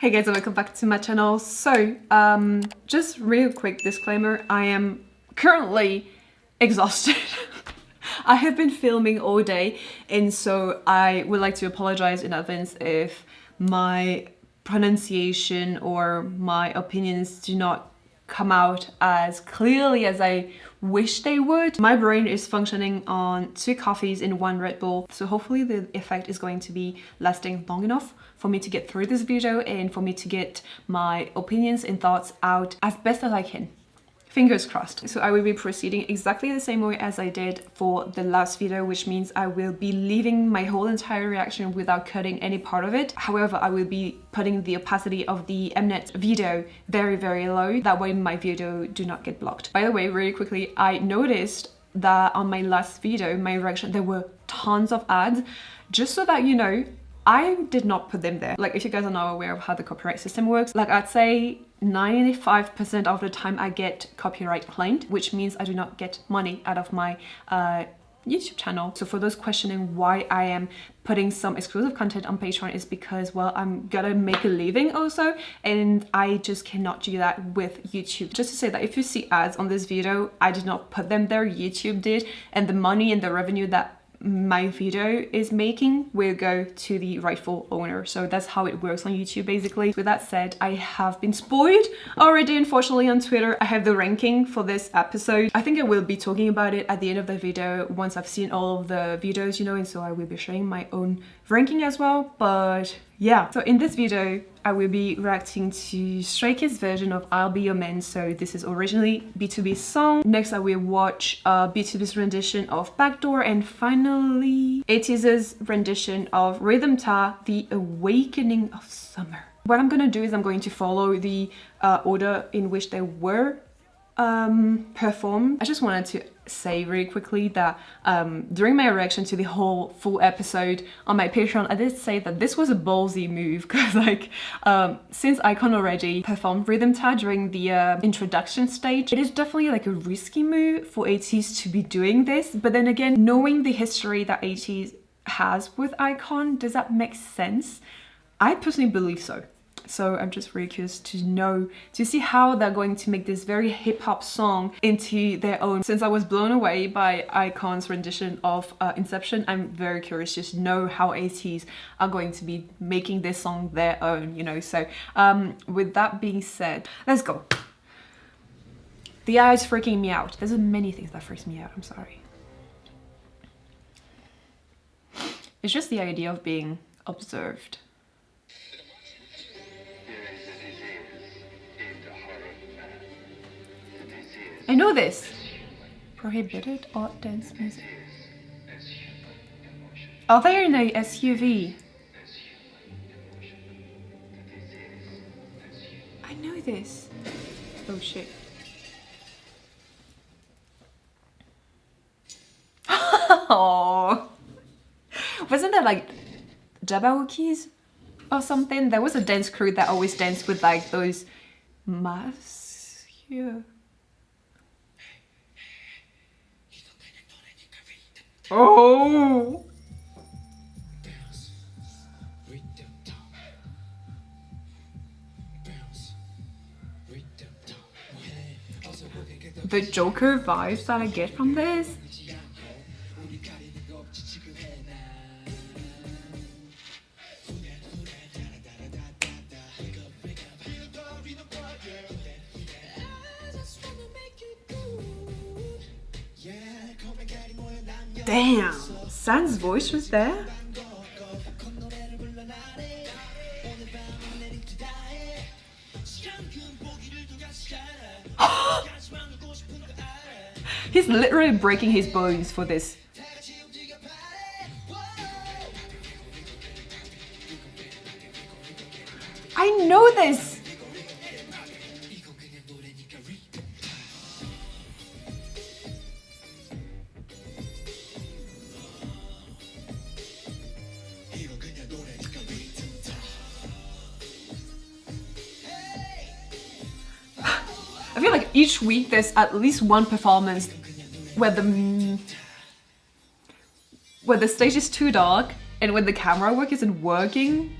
Hey guys, and welcome back to my channel. So, just real quick disclaimer, I am currently exhausted. I have been filming all day, and so I would like to apologize in advance if my pronunciation or my opinions do not come out as clearly as I wish they would. My brain is functioning on 2 coffees in 1 Red Bull, so hopefully the effect is going to be lasting long enough for me to get through this video and for me to get my opinions and thoughts out as best as I can. Fingers crossed. So I will be proceeding exactly the same way as I did for the last video, which means I will be leaving my whole entire reaction without cutting any part of it. However, I will be putting the opacity of the Mnet video very, very low. That way my video do not get blocked. By the way, really quickly, I noticed that on my last video, my reaction, there were tons of ads. Just so that you know, I did not put them there. Like, if you guys are not aware of how the copyright system works, like I'd say 95% of the time I get copyright claimed, which means I do not get money out of my YouTube channel. So for those questioning why I am putting some exclusive content on Patreon is because, well, I'm gonna make a living also, and I just cannot do that with YouTube. Just to say that if you see ads on this video, I did not put them there, YouTube did, and the money and the revenue that my video is making will go to the rightful owner. So that's how it works on YouTube basically. With that said, I have been spoiled already, unfortunately, on Twitter. I have the ranking for this episode. I think I will be talking about it at the end of the video once I've seen all of the videos, you know, and so I will be sharing my own ranking as well. But yeah, so in this video I will be reacting to Stray Kids' version of I'll Be Your Man. So this is originally BTOB's song. Next I will watch BTOB's rendition of Backdoor, and finally Ateez's rendition of Rhythm Ta, The Awakening of Summer. What I'm gonna do is I'm going to follow the order in which they were performed. I just wanted to say really quickly that during my reaction to the whole full episode on my Patreon, I did say that this was a ballsy move because, like, since iKON already performed Rhythm Ta during the introduction stage, it is definitely like a risky move for Ateez to be doing this. But then again, knowing the history that Ateez has with iKON, does that make sense? I personally believe so. So I'm just really curious to know, to see how they're going to make this very hip-hop song into their own. Since I was blown away by iKON's rendition of Inception, I'm very curious just to know how Ateez are going to be making this song their own, you know. So with that being said, let's go. The eye is freaking me out. There's many things that freaks me out, I'm sorry. It's just the idea of being observed. I know this. Prohibited art dance music. Oh, they're in a SUV. I know this. Oh shit. Oh, wasn't that like Jabberwockies or something? There was a dance crew that always danced with like those masks here. Oh! The Joker vibes that I get from this. Damn, San's voice was there? He's literally breaking his bones for this. I know this! I feel like each week there's at least one performance where the stage is too dark and when the camera work isn't working.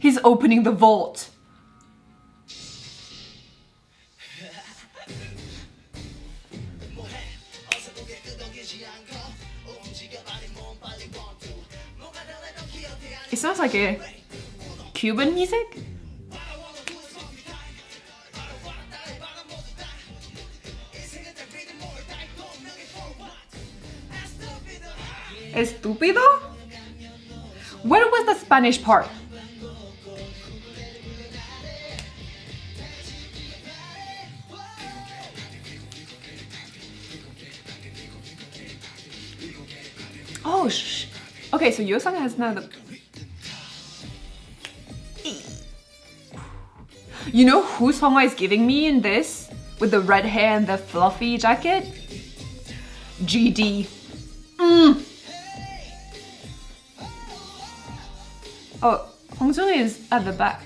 He's opening the vault. It sounds like a Cuban music. Estúpido? Where was the Spanish part? Oh, okay, so your song has now the... You know whose song is giving me in this? With the red hair and the fluffy jacket? GD. Oh, Hong Jung is at the back.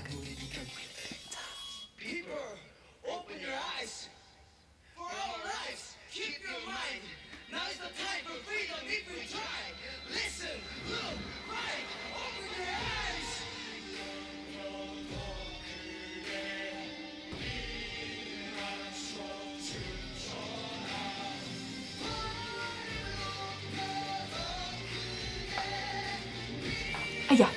Yeah.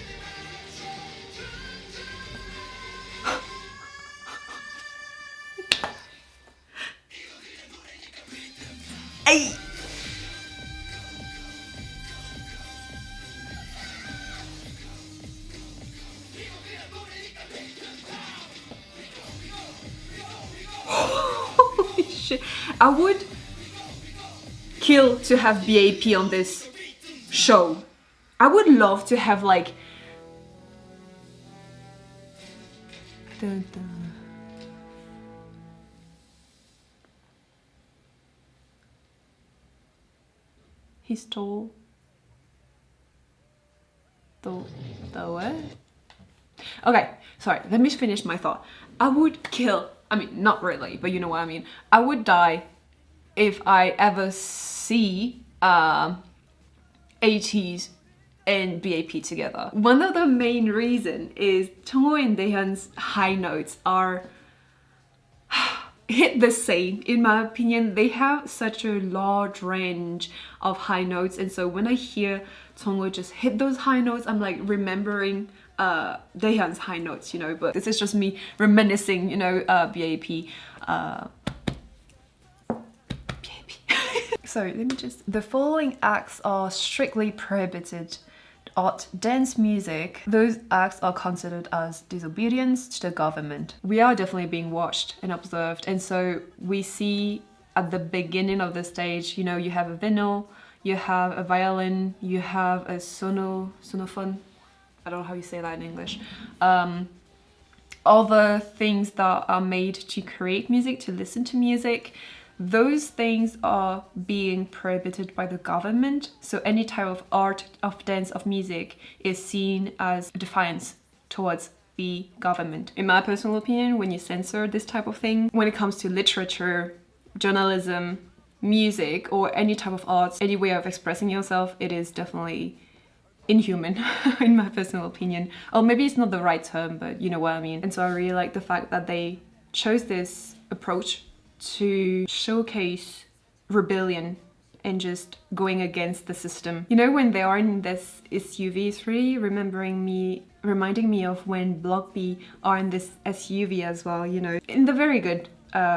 Ay. Holy shit. I would kill to have BAP on this show. I would love to have like dun, dun. He stole the what? Okay, sorry, let me finish my thought. I would kill, I mean, not really, but you know what I mean. I would die if I ever see Ateez and BAP together. One of the main reasons is Jungho and Daehyun's high notes are hit the same. In my opinion, they have such a large range of high notes, and so when I hear Jungho just hit those high notes, I'm like remembering Daehyun's high notes, you know, but this is just me reminiscing, you know, BAP. So let me just... The following acts are strictly prohibited at dance music. Those acts are considered as disobedience to the government. We are definitely being watched and observed, and so we see at the beginning of the stage, you know, you have a vinyl, you have a violin, you have a sonophone. I don't know how you say that in English. All the things that are made to create music, to listen to music, those things are being prohibited by the government. So any type of art, of dance, of music is seen as a defiance towards the government. In my personal opinion, when you censor this type of thing, when it comes to literature, journalism, music, or any type of arts, any way of expressing yourself, it is definitely inhuman, in my personal opinion. Or maybe it's not the right term, but you know what I mean. And so I really like the fact that they chose this approach to showcase rebellion and just going against the system. You know, when they are in this SUV, it's really reminding me of when Block B are in this SUV as well, you know, in the very good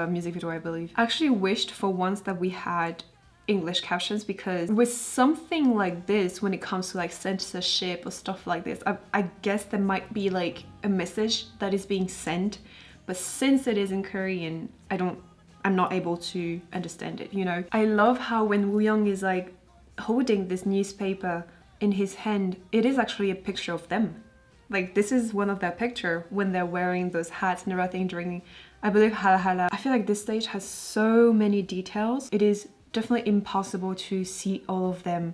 music video, I believe. I actually wished for once that we had English captions, because with something like this, when it comes to like censorship or stuff like this, I guess there might be like a message that is being sent, but since it is in Korean, I'm not able to understand it, you know? I love how when Woo-young is like holding this newspaper in his hand, it is actually a picture of them. Like this is one of their picture when they're wearing those hats and everything during, I believe, hahah. I feel like this stage has so many details. It is definitely impossible to see all of them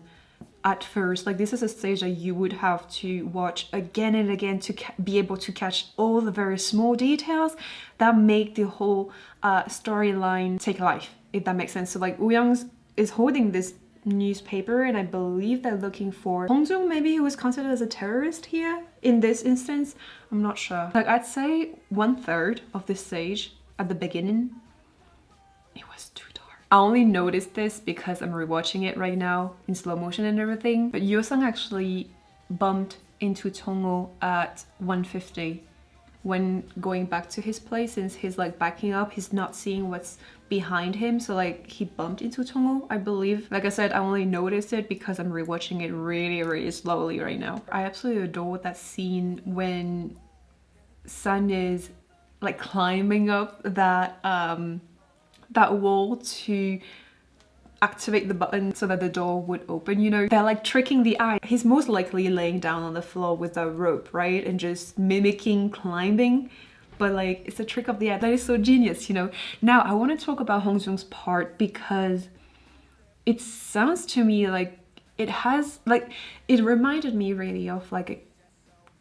at first. Like this is a stage that you would have to watch again and again to be able to catch all the very small details that make the whole storyline take life, if that makes sense. So like Woo-young is holding this newspaper, and I believe they're looking for Hongjoong. Maybe he was considered as a terrorist here in this instance. I'm not sure. Like, I'd say 1/3 of the stage at the beginning, it was too dark. I only noticed this because I'm rewatching it right now in slow motion and everything. But Yeosang actually bumped into Tongho at 150 when going back to his place, since he's like backing up, he's not seeing what's behind him, so like he bumped into Tongho, I believe. Like I said, I only noticed it because I'm rewatching it really slowly right now. I absolutely adore that scene when Sun is like climbing up that that wall to activate the button so that the door would open, you know. They're like tricking the eye. He's most likely laying down on the floor with a rope, right? And just mimicking climbing. But like, it's a trick of the eye. That is so genius, you know. Now, I want to talk about Hongjoong's part because it sounds to me like it has, like, it reminded me really of like a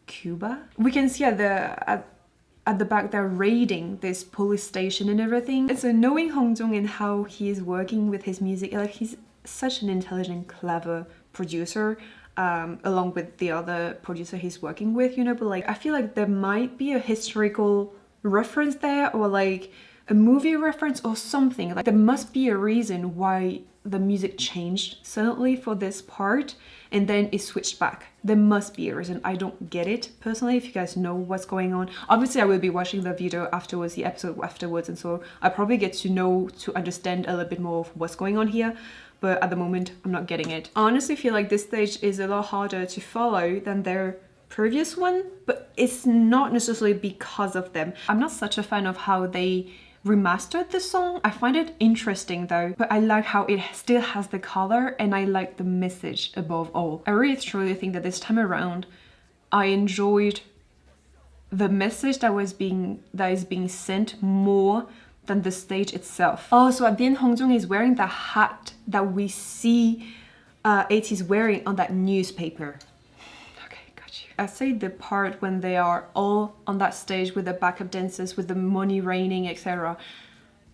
Cuba. We can see at the back they're raiding this police station and everything. And so knowing Hongjoong and how he is working with his music, like he's such an intelligent, clever producer, along with the other producer he's working with, you know. But like, I feel like there might be a historical reference there, or like a movie reference or something. Like, there must be a reason why the music changed suddenly for this part and then it switched back. There must be a reason. I don't get it personally. If you guys know what's going on, obviously I will be watching the video afterwards, the episode afterwards, and so I probably get to understand a little bit more of what's going on here. But at the moment, I'm not getting it. I honestly feel like this stage is a lot harder to follow than their previous one, but it's not necessarily because of them. I'm not such a fan of how they remastered the song. I find it interesting though, but I like how it still has the color, and I like the message above all. I really truly think that this time around I enjoyed the message that is being sent more than the stage itself. Oh, so at the end Hongjoong is wearing the hat that we see Ateez wearing on that newspaper. I say the part when they are all on that stage with the backup dancers, with the money raining, etc.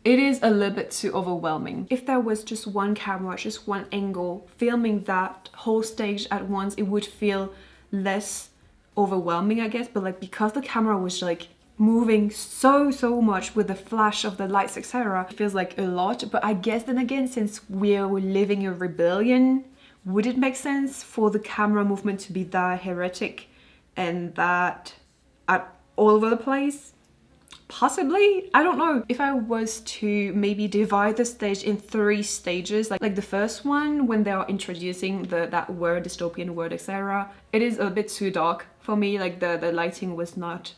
It is a little bit too overwhelming. If there was just one camera, just one angle, filming that whole stage at once, it would feel less overwhelming, I guess. But like, because the camera was like moving so much with the flash of the lights, etc., it feels like a lot. But I guess then again, since we're living a rebellion, would it make sense for the camera movement to be that heretic and that all over the place? Possibly, I don't know. If I was to maybe divide the stage in 3 stages, like the first one when they are introducing that word, dystopian word, etc., it is a bit too dark for me. Like the lighting was not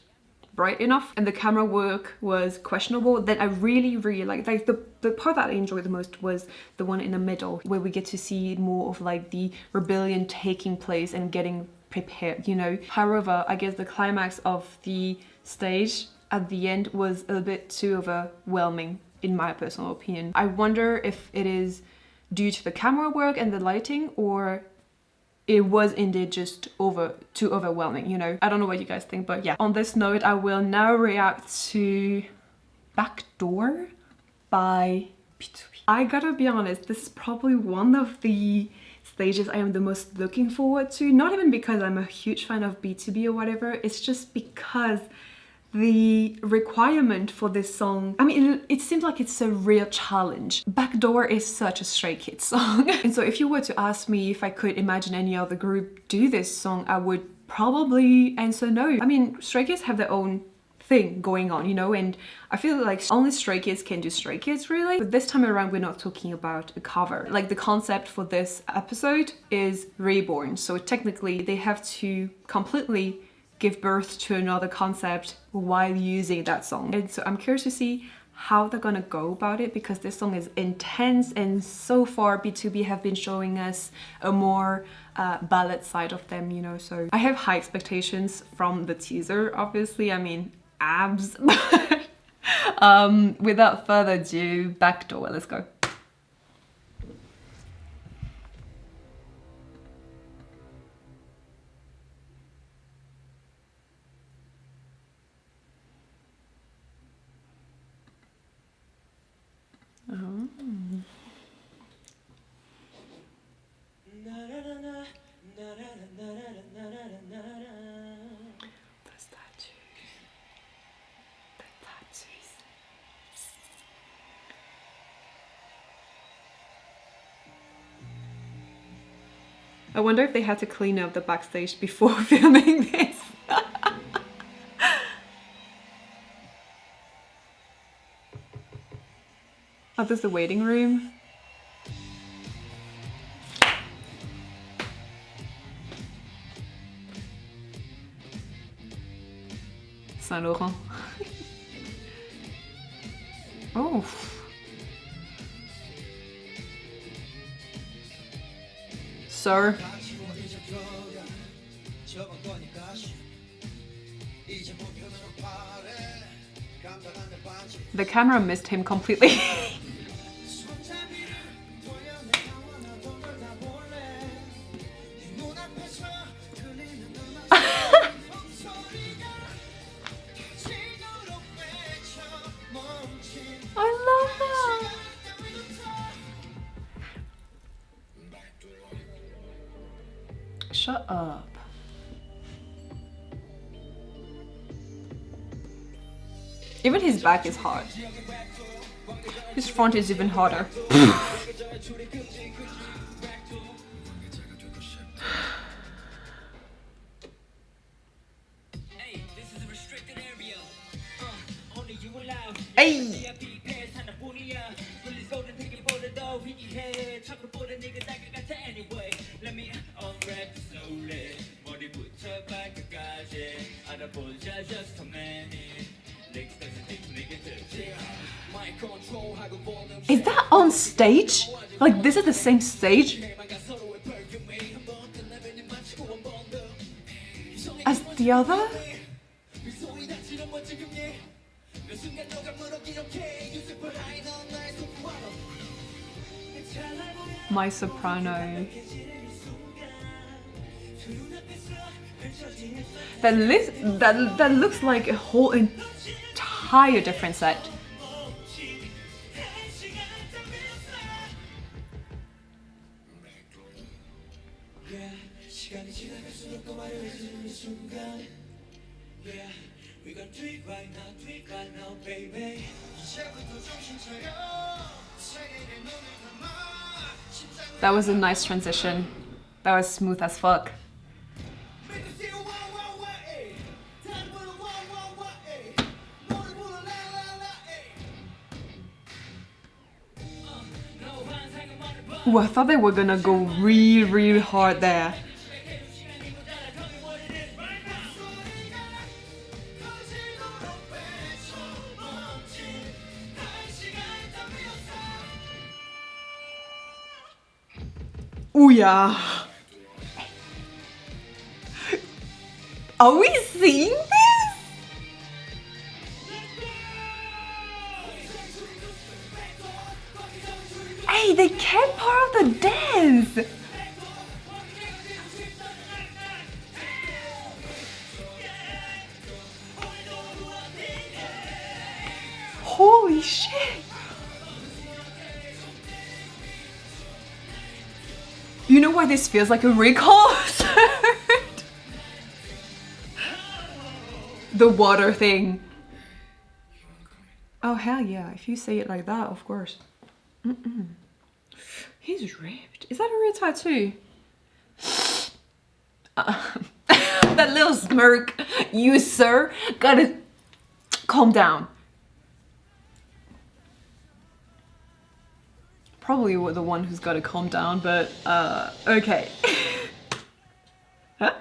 bright enough and the camera work was questionable. Then I really like the part that I enjoyed the most was the one in the middle, where we get to see more of like the rebellion taking place and getting prepared, you know. However, I guess the climax of the stage at the end was a bit too overwhelming in my personal opinion. I wonder if it is due to the camera work and the lighting, or it was indeed just too overwhelming, you know. I don't know what you guys think, but yeah. On this note, I will now react to Backdoor by BTOB. I gotta be honest, this is probably one of the stages I am the most looking forward to. Not even because I'm a huge fan of BTOB or whatever, it's just because the requirement for this song, I mean, it seems like it's a real challenge. Backdoor is such a Stray Kids song. And so if you were to ask me if I could imagine any other group do this song, I would probably answer no. I mean, Stray Kids have their own thing going on, you know, and I feel like only Stray Kids can do Stray Kids, really. But this time around, we're not talking about a cover. Like, the concept for this episode is reborn. So technically, they have to completely give birth to another concept while using that song. And so I'm curious to see how they're gonna go about it, because this song is intense, and so far BTOB have been showing us a more ballad side of them, you know. So I have high expectations from the teaser, obviously. I mean, abs. Without further ado, Backdoor, let's go. I wonder if they had to clean up the backstage before filming this. Oh, this is the waiting room. Saint Laurent. Oh. Sir. The camera missed him completely. Shut up. Even his back is hard. His front is even harder. Hey! Is that on stage? Like, this is the same stage as the other? My soprano. That looks like a whole entire different set. That was a nice transition. That was smooth as fuck. Ooh, I thought they were gonna go really hard there. Ooh, yeah. Are we seeing this? Hey, they kept part of the dance. Holy shit. You know why this feels like a concert? The water thing. Oh, hell yeah. If you say it like that, of course. He's ripped. Is that a real tattoo? That little smirk. You, sir, gotta calm down. Probably the one who's gotta calm down, but okay. Huh?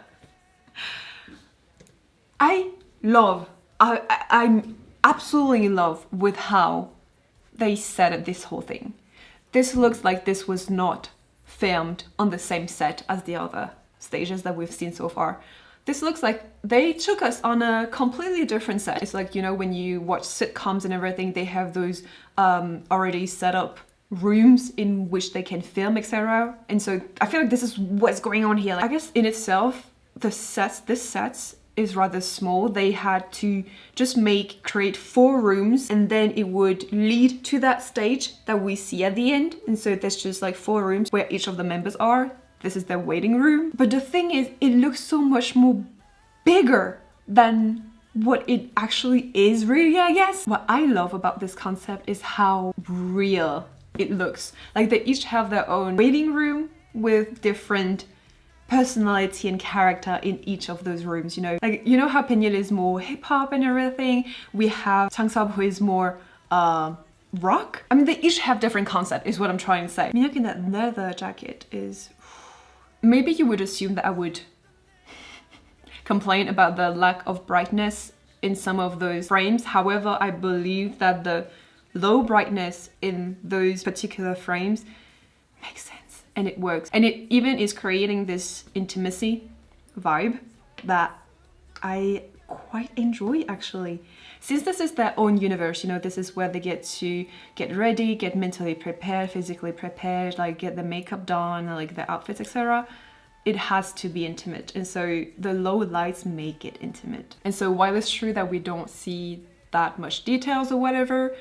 I'm absolutely in love with how they set up this whole thing. This looks like this was not filmed on the same set as the other stages that we've seen so far. This looks like they took us on a completely different set. It's like, you know, when you watch sitcoms and everything, they have those already set up rooms in which they can film, etc. And so I feel like this is what's going on here. Like, I guess in itself, this set is rather small. They had to just create 4 rooms, and then it would lead to that stage that we see at the end. And so there's just like 4 rooms where each of the members are. This is their waiting room. But the thing is, it looks so much more bigger than what it actually is really, I guess. What I love about this concept is how real it looks. Like, they each have their own waiting room with different personality and character in each of those rooms, you know? Like, you know how Pinyin is more hip-hop and everything? We have Changsub who is more rock. I mean, they each have different concept is what I'm trying to say. Minhyuk in that leather jacket is... Maybe you would assume that I would complain about the lack of brightness in some of those frames. However, I believe that the low brightness in those particular frames makes sense and it works. And it even is creating this intimacy vibe that I quite enjoy actually. Since this is their own universe, you know, this is where they get to get ready, get mentally prepared, physically prepared, like get the makeup done, like the outfits, etc. It has to be intimate. And so the low lights make it intimate. And so while it's true that we don't see that much details or whatever,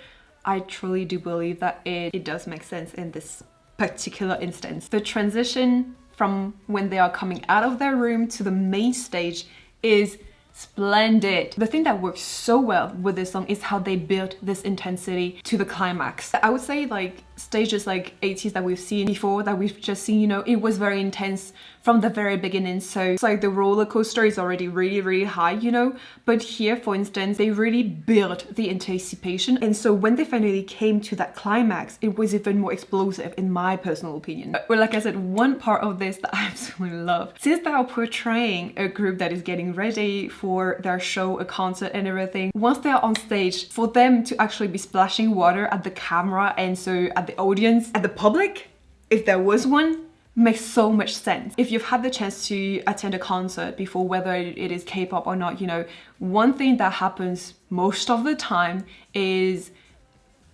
I truly do believe that it does make sense in this particular instance. The transition from when they are coming out of their room to the main stage is splendid. The thing that works so well with this song is how they built this intensity to the climax. I would say like stages like Ateez that we've seen before, that we've just seen, you know, it was very intense from the very beginning. So it's like the roller coaster is already really, really high, you know, but here, for instance, they really built the anticipation. And so when they finally came to that climax, it was even more explosive in my personal opinion. But like I said, one part of this that I absolutely love, since they are portraying a group that is getting ready for their show, a concert and everything, once they are on stage, for them to actually be splashing water at the camera and so at the audience, at the public, if there was one, makes so much sense. If you've had the chance to attend a concert before, whether it is K-pop or not, you know, one thing that happens most of the time is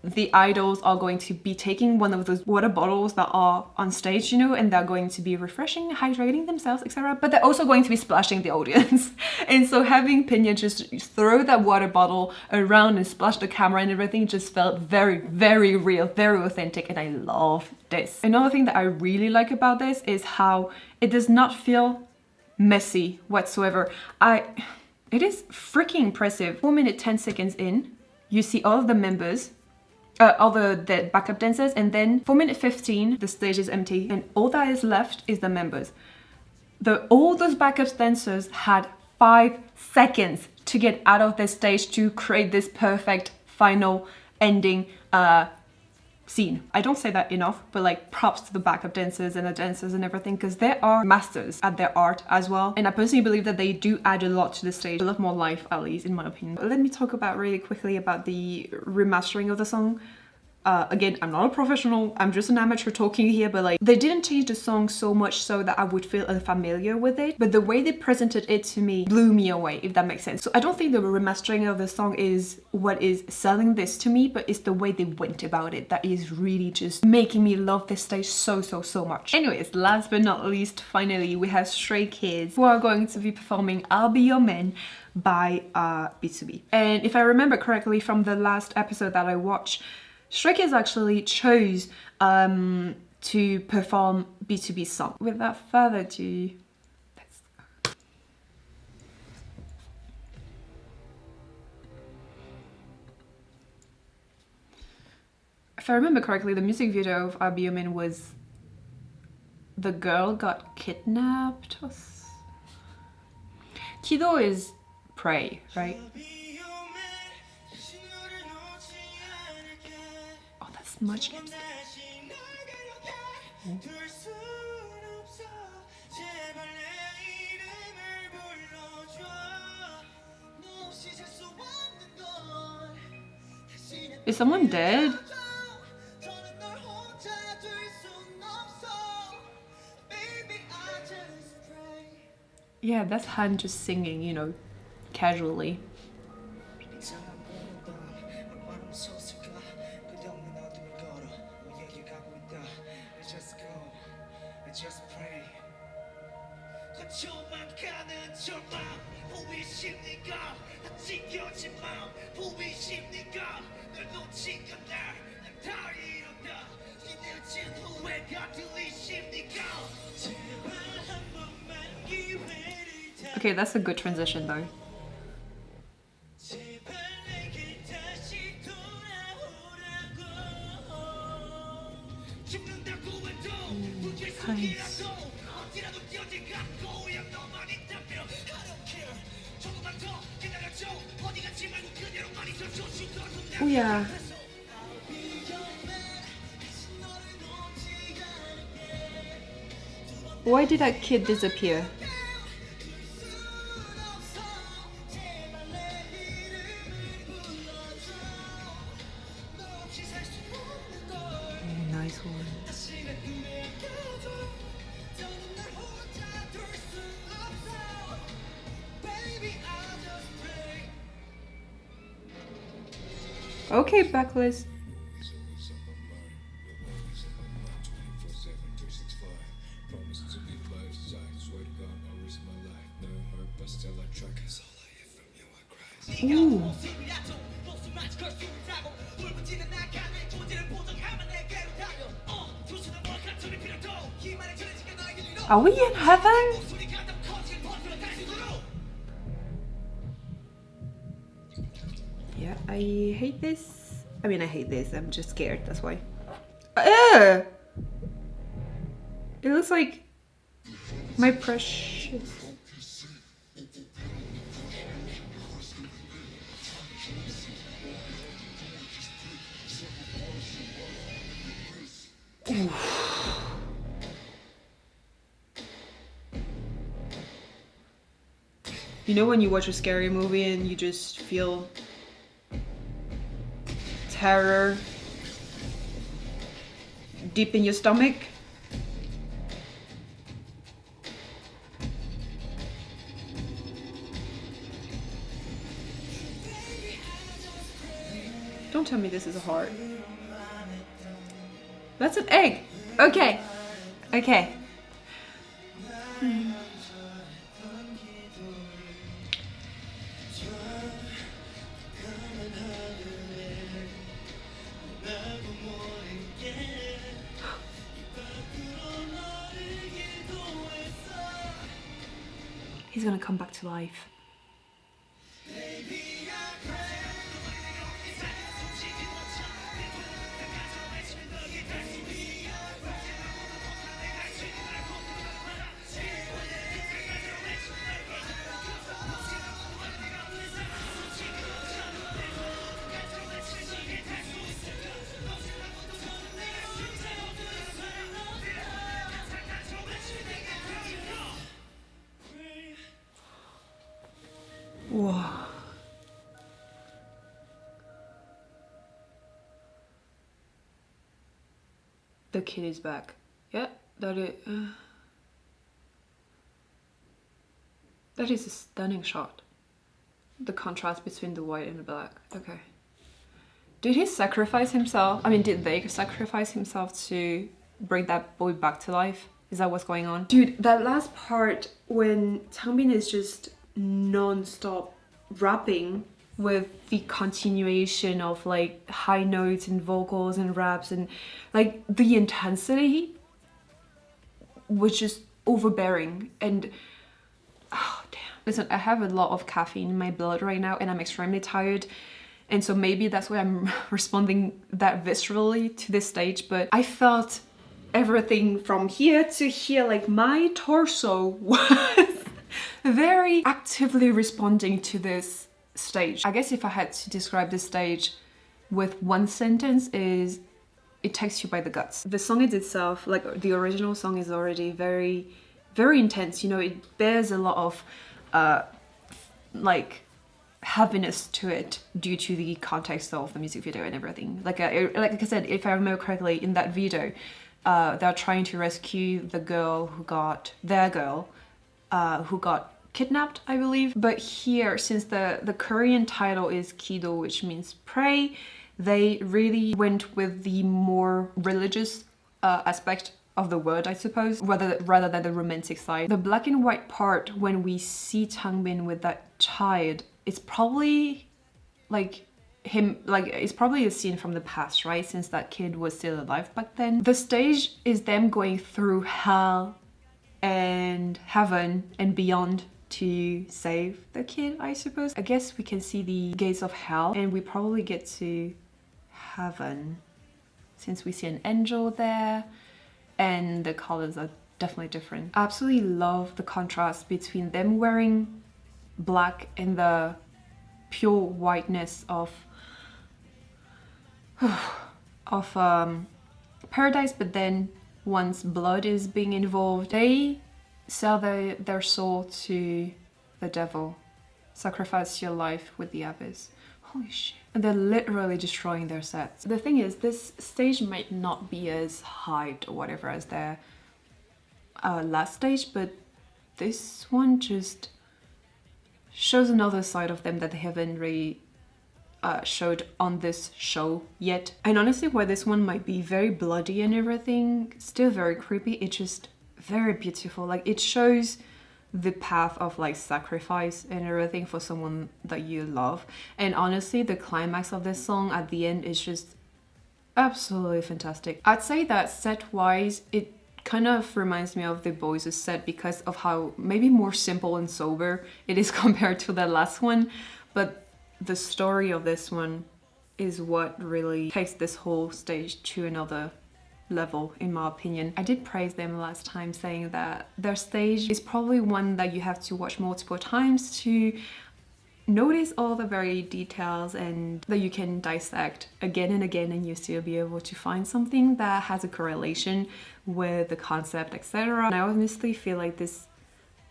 the idols are going to be taking one of those water bottles that are on stage, you know, and they're going to be refreshing, hydrating themselves, etc. But they're also going to be splashing the audience. And so having Pinyin just throw that water bottle around and splash the camera and everything just felt very, very real, very authentic, and I love this. Another thing that I really like about this is how it does not feel messy whatsoever. It is freaking impressive. 4 minutes 10 seconds in, you see all of the members, all the backup dancers, and then 4 minutes 15 the stage is empty and all that is left is the members. All those backup dancers had 5 seconds to get out of the stage to create this perfect final ending scene. I don't say that enough, but like props to the backup dancers and the dancers and everything, because they are masters at their art as well. And I personally believe that they do add a lot to the stage, a lot more life, at least in my opinion. But let me talk about really quickly about the remastering of the song. Again, I'm not a professional, I'm just an amateur talking here, but like they didn't change the song so much so that I would feel unfamiliar with it, but the way they presented it to me blew me away, if that makes sense. So I don't think the remastering of the song is what is selling this to me, but it's the way they went about it that is really just making me love this stage so much. Anyways, last but not least, finally we have Stray Kids, who are going to be performing I'll Be Your Man by BTOB. And if I remember correctly from the last episode that I watched, Stray Kids actually chose to perform BTOB's song. Without further ado, let's go. If I remember correctly, the music video of I'll Be Your Man was the girl got kidnapped. Kido is pray, right? Much lipstick. Is someone dead? Yeah, that's Han just singing, you know, casually. Okay, that's a good transition though. Nice. yeah. Why did that kid disappear? Very nice one. Okay, backlist. Ooh. Are we in heaven? Yeah, I hate this. I mean, I hate this. I'm just scared, that's why. It looks like my precious. You know when you watch a scary movie and you just feel terror deep in your stomach? Don't tell me this is a heart. That's an egg. Okay. Okay. He's gonna come back to life. Whoa. The kid is back. Yeah, that is a stunning shot. The contrast between the white and the black. Okay. Did he sacrifice himself? I mean, did they sacrifice himself to bring that boy back to life? Is that what's going on? Dude, that last part when Changbin is just non-stop rapping with the continuation of like high notes and vocals and raps and like the intensity was just overbearing and oh damn. Listen, I have a lot of caffeine in my blood right now and I'm extremely tired. And so maybe that's why I'm responding that viscerally to this stage, but I felt everything from here to here, like my torso was very actively responding to this stage. I guess if I had to describe this stage with one sentence is it takes you by the guts. The song itself, like the original song, is already very, very intense. You know, it bears a lot of like heaviness to it due to the context of the music video and everything. Like I said, if I remember correctly, in that video, they're trying to rescue the girl who got who got kidnapped, I believe. But here, since the Korean title is Kido, which means pray, they really went with the more religious aspect of the word, I suppose, rather than the romantic side. The black and white part, when we see Changbin with that child, it's probably like him, like it's probably a scene from the past, right? Since that kid was still alive back then. The stage is them going through hell and heaven and beyond to save the kid, I suppose. I guess we can see the gates of hell and we probably get to heaven since we see an angel there and the colors are definitely different. I absolutely love the contrast between them wearing black and the pure whiteness of of paradise, but then once blood is being involved, they sell their soul to the devil. Sacrifice your life with the abyss. Holy shit. And they're literally destroying their sets. The thing is, this stage might not be as hyped or whatever as their last stage, but this one just shows another side of them that they haven't really showed on this show yet. And honestly, while this one might be very bloody and everything, still very creepy, it's just very beautiful. Like, it shows the path of like sacrifice and everything for someone that you love. And honestly, the climax of this song at the end is just absolutely fantastic. I'd say that set wise, it kind of reminds me of the Boys' set because of how maybe more simple and sober it is compared to the last one, but the story of this one is what really takes this whole stage to another level, in my opinion. I did praise them last time, saying that their stage is probably one that you have to watch multiple times to notice all the very details, and that you can dissect again and again, and you still be able to find something that has a correlation with the concept, etc. And I honestly feel like this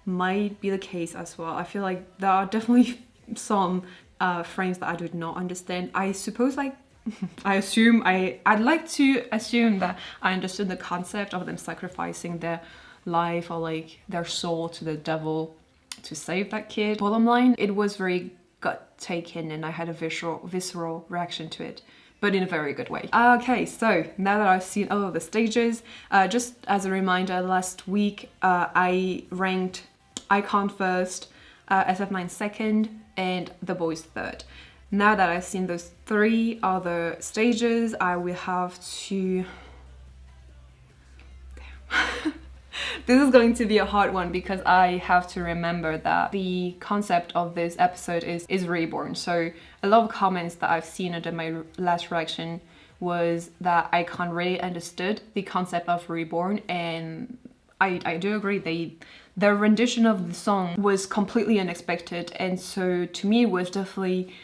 might be the case as well. I feel like there are definitely some frames that I did not understand. I suppose, like, I'd like to assume that I understood the concept of them sacrificing their life or like their soul to the devil to save that kid. Bottom line, it was very gut taken and I had a visceral reaction to it, but in a very good way. Okay, so now that I've seen all of the stages, just as a reminder, last week I ranked Icon first, SF9 second, and The Boys third. Now that I've seen those three other stages, I will have to... This is going to be a hard one because I have to remember that the concept of this episode is reborn. So a lot of comments that I've seen under my last reaction was that I can't really understood the concept of reborn, and I do agree. Their rendition of the song was completely unexpected, and so to me it was definitely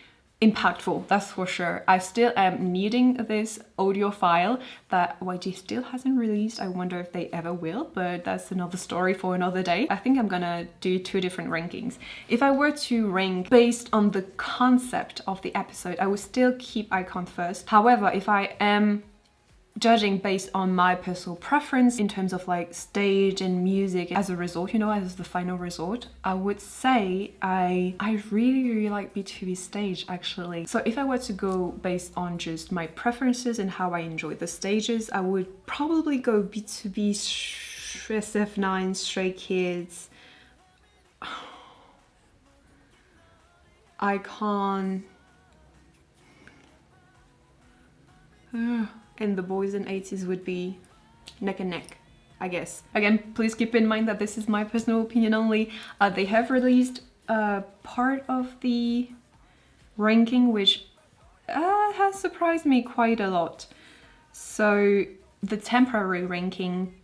impactful, that's for sure. I still am needing this audio file that YG still hasn't released. I wonder if they ever will, but that's another story for another day. I think I'm gonna do two different rankings. If I were to rank based on the concept of the episode, I would still keep Icon first. However, if I am judging based on my personal preference in terms of like stage and music as a result, you know, as the final result, I would say I really like BTOB stage actually. So if I were to go based on just my preferences and how I enjoy the stages, I would probably go BTOB, SF9, Stray Kids, Icon, and The Boys and Ateez would be neck and neck, I guess. Again, please keep in mind that this is my personal opinion only. They have released part of the ranking, which has surprised me quite a lot. So the temporary ranking,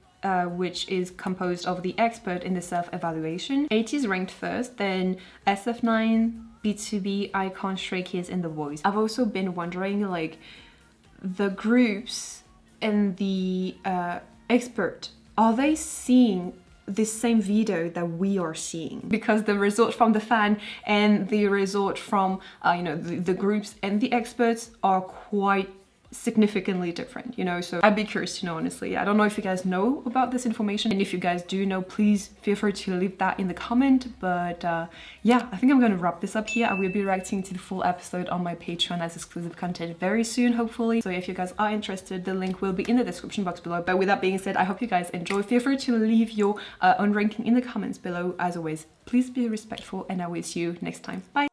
which is composed of the expert in the self-evaluation, Ateez ranked first, then SF9, BTOB, Icon, Stray Kids, and The Boys. I've also been wondering, like, the groups and the expert, are they seeing the same video that we are seeing? Because the result from the fan and the result from you know, the groups and the experts are quite significantly different, you know, so I'd be curious to know, honestly. I don't know if you guys know about this information, and if you guys do know, please feel free to leave that in the comment. But yeah, I think I'm gonna wrap this up here. I will be reacting to the full episode on my Patreon as exclusive content very soon, hopefully. So if you guys are interested, the link will be in the description box below. But with that being said, I hope you guys enjoy. Feel free to leave your own ranking in the comments below. As always, please be respectful, and I will see you next time. Bye.